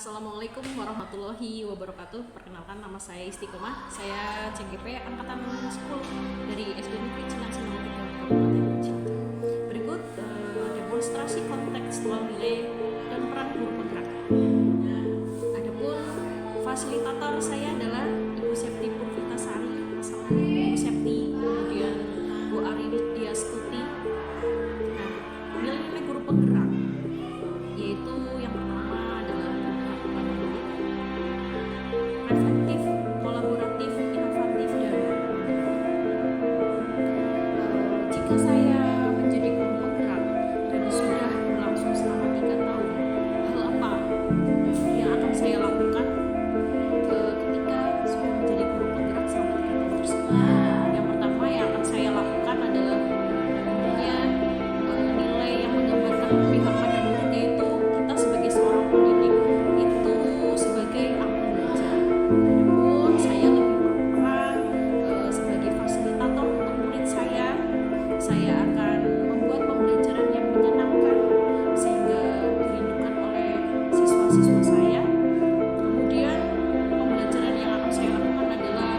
Assalamualaikum warahmatullahi wabarakatuh. Perkenalkan, nama saya Istiqomah. Saya CGP angkatan 10 dari SD Negeri Cinang Sinong 3 Kabupaten Cianjur. Berikut demonstrasi kontekstual nilai dan peran guru penggerak. Adapun fasilitator saya adalah Ibu Septi Purvitasari, Ibu Septi, kemudian Bu Aridia Stuti. Nah, nilai-nilai guru penggerak yaitu yang pertama adalah reflektif, kolaboratif, inovatif, dan jika saya menjadi guru penggerak dan sudah berlangsung selama 3 tahun, hal apa yang akan saya lakukan ketika sudah menjadi guru penggerak selama 3 tahun tersebut? Yang pertama yang akan saya lakukan adalah tentunya nilai yang menggambarkan pihak pada murid, yaitu kita sebagai seorang pendidik itu sebagai anak belajar. Adapun saya lebih berperan sebagai fasilitator untuk murid saya akan membuat pembelajaran yang menyenangkan sehingga dirindukan oleh siswa-siswa saya. Kemudian pembelajaran yang akan saya lakukan adalah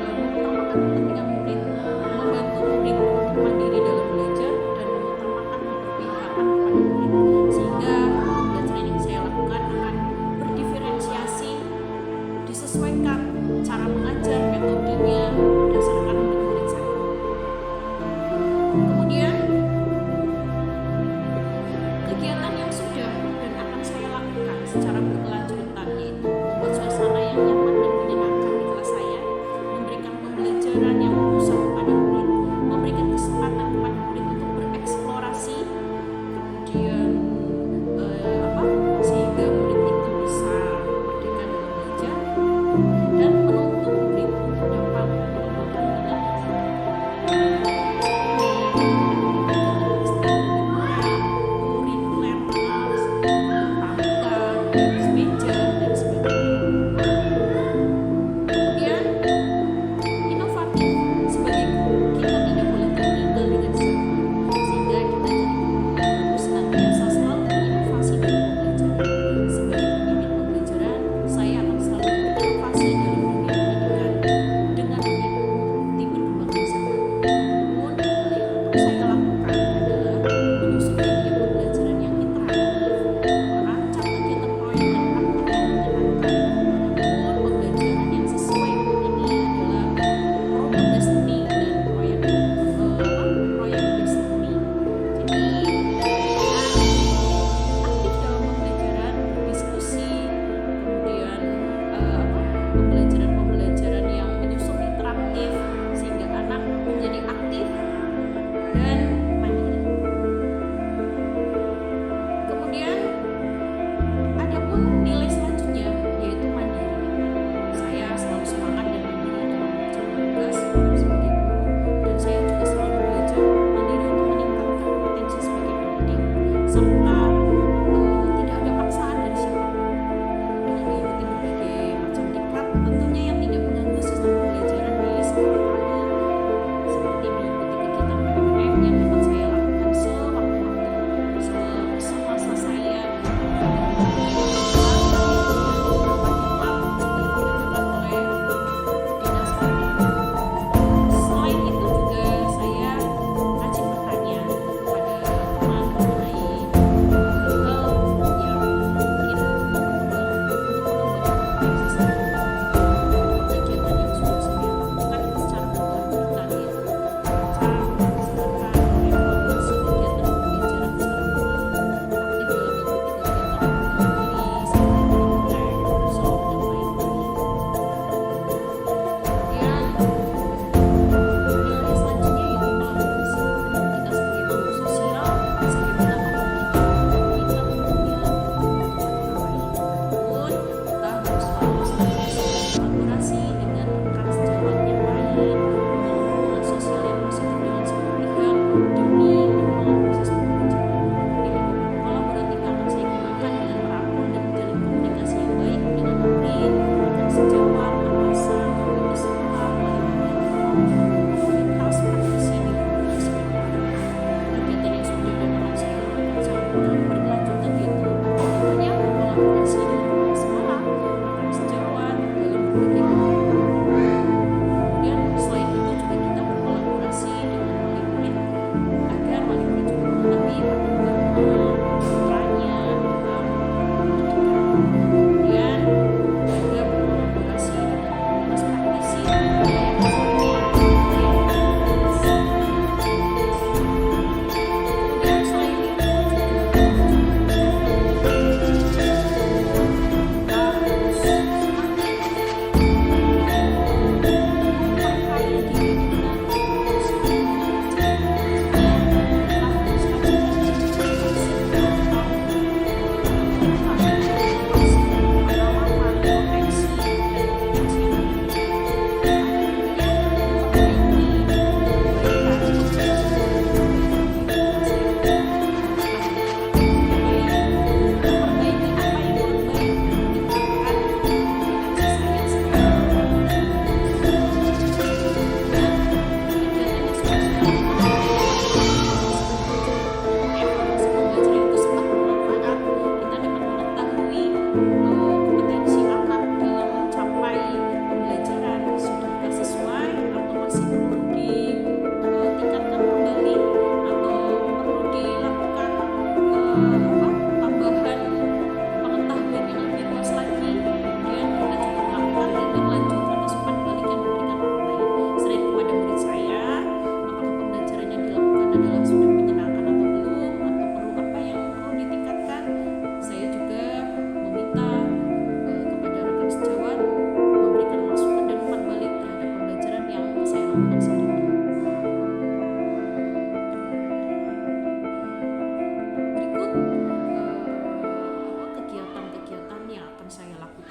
mengutamakan kepentingan murid, membantu murid untuk mandiri dalam belajar, dan mengutamakan keberpihakan kepada murid, sehingga pembelajaran yang saya lakukan akan berdiferensiasi, disesuaikan cara mengajar, metodenya berdasarkan murid-murid saya. Kemudian kegiatan yang sudah dan akan saya lakukan secara berkelanjutan yaitu membuat suasana yang nyaman dan menyenangkan di kelas saya, memberikan pembelajaran yang khusus kepada murid, memberikan kesempatan kepada murid untuk bereksplorasi, kemudian sehingga murid itu bisa merdeka dalam belajar, dan menuntut murid untuk dapat mengembangkan minat kurikuler, pramuka, meja, dan sebagainya. Kemudian inovatif, sebagai guru kita tidak boleh tertinggal dengan zaman, sehingga kita jadi guru yang harus senantiasa selalu berinovasi dalam pembelajaran. Sebagai pemimpin pembelajaran, saya akan selalu berinovasi dalam dunia pendidikan dengan mengikuti perkembangan zaman. Namun hal yang akan saya lakukan adalah menyusun media pembelajaran yang interaktif, merancang kegiatan proyek dan praktek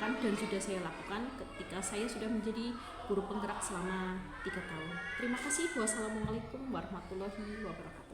lakukan dan sudah saya lakukan ketika saya sudah menjadi guru penggerak selama 3 tahun. Terima kasih. Wassalamualaikum warahmatullahi wabarakatuh.